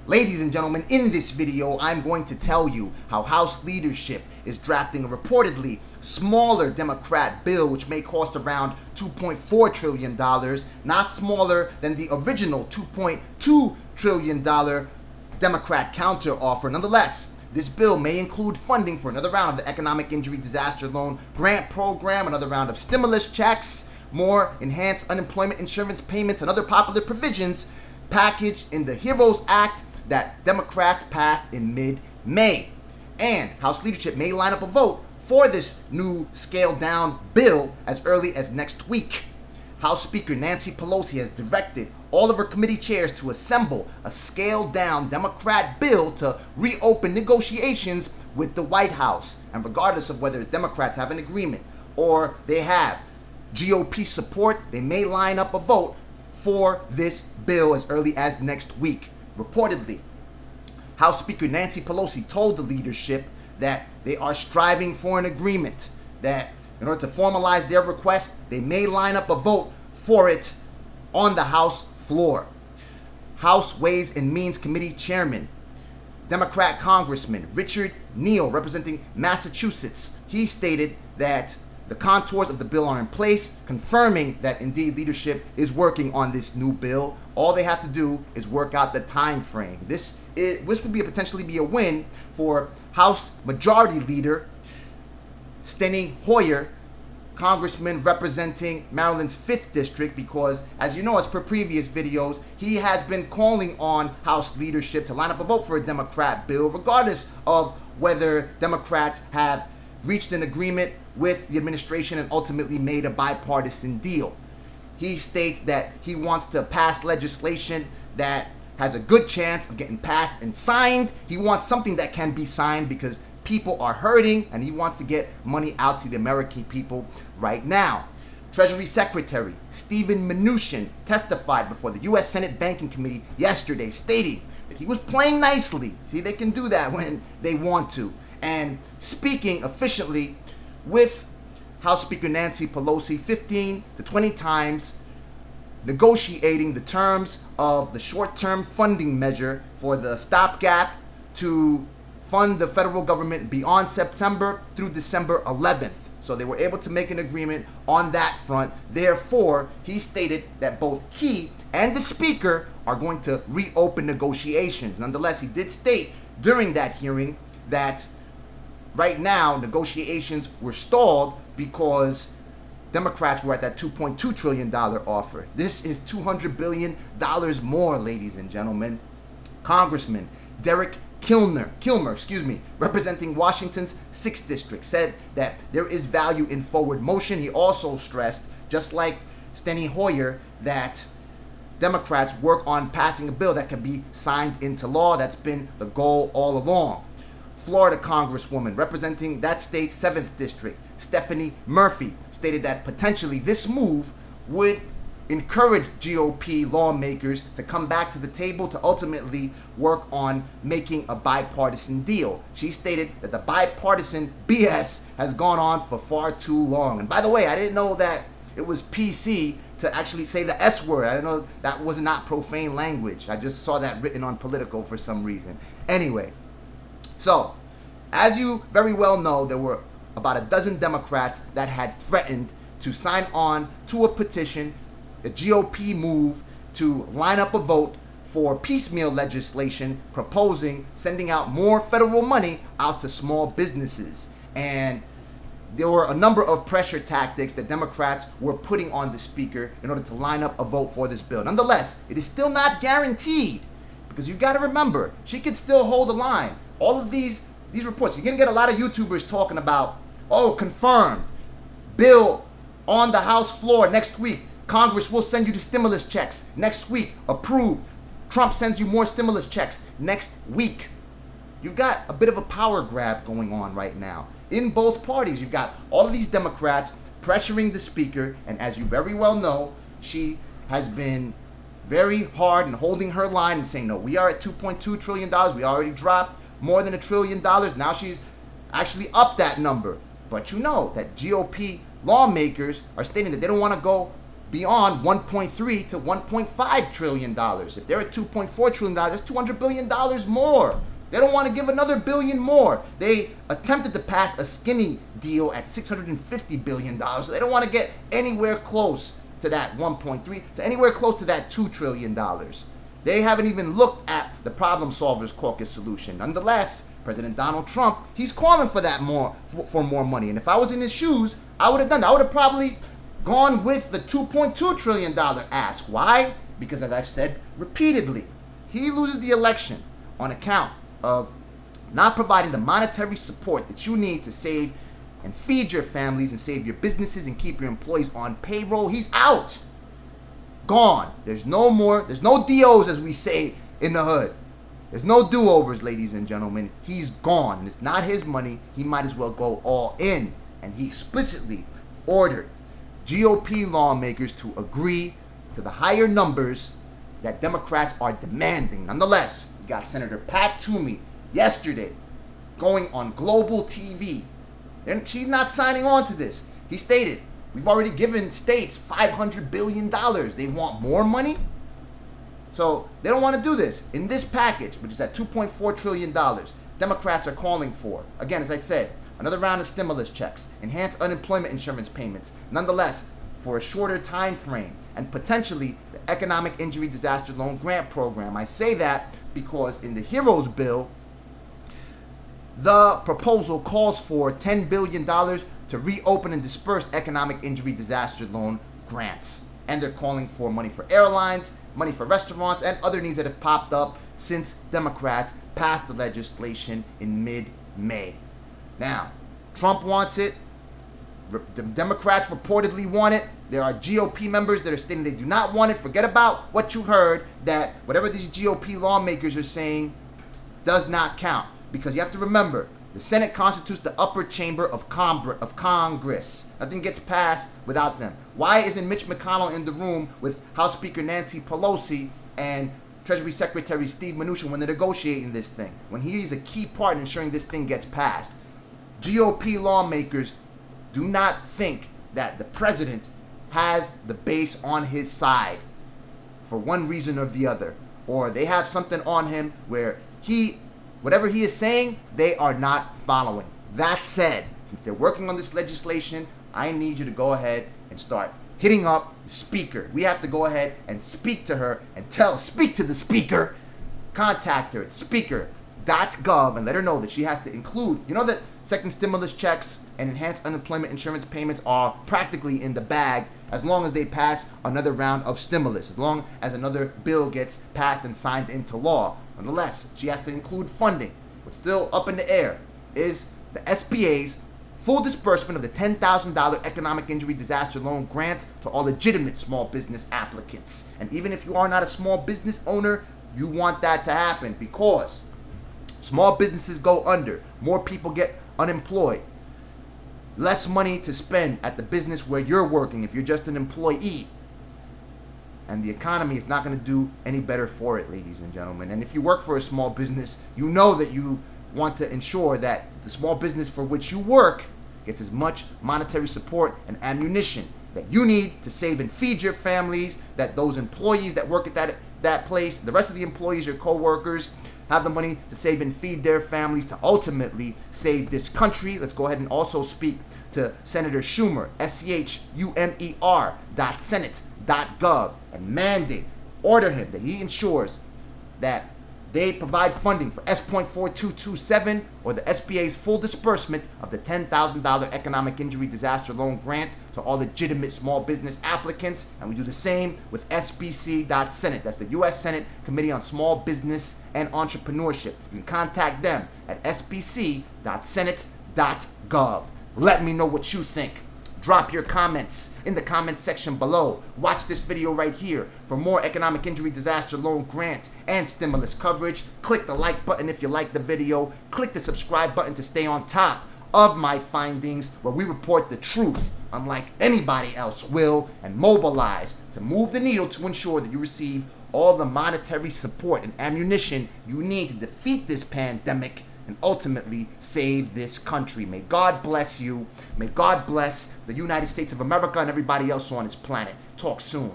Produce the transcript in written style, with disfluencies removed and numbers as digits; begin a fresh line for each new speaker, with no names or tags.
Ladies and gentlemen, in this video, I'm going to tell you how House leadership is drafting a reportedly smaller Democrat bill which may cost around $2.4 trillion, not smaller than the original $2.2 trillion Democrat counter-offer. Nonetheless, this bill may include funding for another round of the Economic Injury Disaster Loan Grant Program, another round of stimulus checks, more enhanced unemployment insurance payments, and other popular provisions packaged in the HEROES Act that Democrats passed in mid-May. And House leadership may line up a vote for this new scaled-down bill as early as next week. House Speaker Nancy Pelosi has directed all of her committee chairs to assemble a scaled-down Democrat bill to reopen negotiations with the White House. And regardless of whether Democrats have an agreement or they have GOP support, they may line up a vote for this bill as early as next week. Reportedly, House Speaker Nancy Pelosi told the leadership that they are striving for an agreement, that in order to formalize their request, they may line up a vote for it on the House floor. House Ways and Means Committee Chairman, Democrat Congressman Richard Neal, representing Massachusetts, he stated that the contours of the bill are in place, confirming that indeed leadership is working on this new bill. All they have to do is work out the time frame. This would potentially be a win for House Majority Leader Steny Hoyer, Congressman representing Maryland's 5th District, because, as you know, as per previous videos, he has been calling on House leadership to line up a vote for a Democrat bill, regardless of whether Democrats have reached an agreement with the administration and ultimately made a bipartisan deal. He states that he wants to pass legislation that has a good chance of getting passed and signed. He wants something that can be signed because people are hurting, and he wants to get money out to the American people right now. Treasury Secretary Steven Mnuchin testified before the U.S. Senate Banking Committee yesterday, stating that he was playing nicely. See, they can do that when they want to. And speaking efficiently with House Speaker Nancy Pelosi 15 to 20 times, negotiating the terms of the short-term funding measure for the stopgap to fund the federal government beyond September through December 11th. So they were able to make an agreement on that front. Therefore, he stated that both he and the Speaker are going to reopen negotiations. Nonetheless, he did state during that hearing that right now negotiations were stalled because Democrats were at that $2.2 trillion offer. This is $200 billion more, ladies and gentlemen. Congressman Derek Kilmer, representing Washington's 6th District, said that there is value in forward motion. He also stressed, just like Steny Hoyer, that Democrats work on passing a bill that can be signed into law. That's been the goal all along. Florida Congresswoman representing that state's 7th District, Stephanie Murphy, stated that potentially this move would encourage GOP lawmakers to come back to the table to ultimately work on making a bipartisan deal. She stated that the bipartisan BS has gone on for far too long. And by the way, I didn't know that it was PC to actually say the S word. I didn't know that was not profane language. I just saw that written on Politico for some reason. Anyway, so as you very well know, there were about a dozen Democrats that had threatened to sign on to a petition, a GOP move to line up a vote for piecemeal legislation proposing sending out more federal money out to small businesses. And there were a number of pressure tactics that Democrats were putting on the Speaker in order to line up a vote for this bill. Nonetheless, it is still not guaranteed, because you've got to remember, she could still hold the line. All of these reports, you're going to get a lot of YouTubers talking about, oh, confirmed, bill on the House floor next week. Congress will send you the stimulus checks next week. Approved. Trump sends you more stimulus checks next week. You've got a bit of a power grab going on right now. In both parties, you've got all of these Democrats pressuring the Speaker, and as you very well know, she has been very hard in holding her line and saying, no, we are at $2.2 trillion. We already dropped more than $1 trillion. Now she's actually up that number. But you know that GOP lawmakers are stating that they don't want to go beyond $1.3 to $1.5 trillion. If they're at $2.4 trillion, that's $200 billion more. They don't want to give another billion more. They attempted to pass a skinny deal at $650 billion, so they don't want to get anywhere close to that 1.3, to anywhere close to that $2 trillion. They haven't even looked at the Problem Solvers Caucus solution. Nonetheless, President Donald Trump, he's calling for that for more money. And if I was in his shoes, I would have done that. I would have probably gone with the $2.2 trillion ask. Why? Because as I've said repeatedly, he loses the election on account of not providing the monetary support that you need to save and feed your families and save your businesses and keep your employees on payroll. He's out. Gone. There's no more. There's no DOs, as we say in the hood. There's no do-overs, ladies and gentlemen. He's gone. And it's not his money. He might as well go all in. And he explicitly ordered GOP lawmakers to agree to the higher numbers that Democrats are demanding. Nonetheless, you got Senator Pat Toomey yesterday going on global TV. And she's not signing on to this. He stated, we've already given states $500 billion. They want more money? So they don't want to do this. In this package, which is at $2.4 trillion, Democrats are calling for, again, as I said, another round of stimulus checks, enhanced unemployment insurance payments, nonetheless, for a shorter time frame, and potentially the Economic Injury Disaster Loan Grant Program. I say that because in the HEROES bill, the proposal calls for $10 billion to reopen and disperse economic injury disaster loan grants. And they're calling for money for airlines, money for restaurants, and other needs that have popped up since Democrats passed the legislation in mid-May. Now, Trump wants it. The Democrats reportedly want it. There are GOP members that are stating they do not want it. Forget about what you heard, that whatever these GOP lawmakers are saying does not count. Because you have to remember, the Senate constitutes the upper chamber of Congress. Nothing gets passed without them. Why isn't Mitch McConnell in the room with House Speaker Nancy Pelosi and Treasury Secretary Steve Mnuchin when they're negotiating this thing? When he is a key part in ensuring this thing gets passed. GOP lawmakers do not think that the president has the base on his side for one reason or the other. Or they have something on him where whatever he is saying, they are not following. That said, since they're working on this legislation, I need you to go ahead and start hitting up the speaker. We have to go ahead and speak to her and speak to the speaker. Contact her at speaker.gov and let her know that she has to include, you know that second stimulus checks and enhanced unemployment insurance payments are practically in the bag as long as they pass another round of stimulus, as long as another bill gets passed and signed into law. Nonetheless, she has to include funding. What's still up in the air is the SBA's full disbursement of the $10,000 Economic Injury Disaster Loan Grant to all legitimate small business applicants. And even if you are not a small business owner, you want that to happen because small businesses go under, more people get unemployed, less money to spend at the business where you're working if you're just an employee. And the economy is not going to do any better for it, ladies and gentlemen. And if you work for a small business, you know that you want to ensure that the small business for which you work gets as much monetary support and ammunition that you need to save and feed your families, that those employees that work at that place, the rest of the employees, your co-workers, have the money to save and feed their families to ultimately save this country. Let's go ahead and also speak to Senator Schumer, SCHUMER.senate.gov, and order him that he ensures that they provide funding for S.4227 or the SBA's full disbursement of the $10,000 Economic Injury Disaster Loan Grant to all legitimate small business applicants. And we do the same with SBC.Senate. That's the U.S. Senate Committee on Small Business and Entrepreneurship. You can contact them at sbc.senate.gov. Let me know what you think. Drop your comments in the comment section below. Watch this video right here for more Economic Injury Disaster Loan Grant and stimulus coverage. Click the like button if you like the video. Click the subscribe button to stay on top of my findings, where we report the truth unlike anybody else will, and mobilize to move the needle to ensure that you receive all the monetary support and ammunition you need to defeat this pandemic and and ultimately save this country. May God bless you. May God bless the United States of America and everybody else on this planet. Talk soon.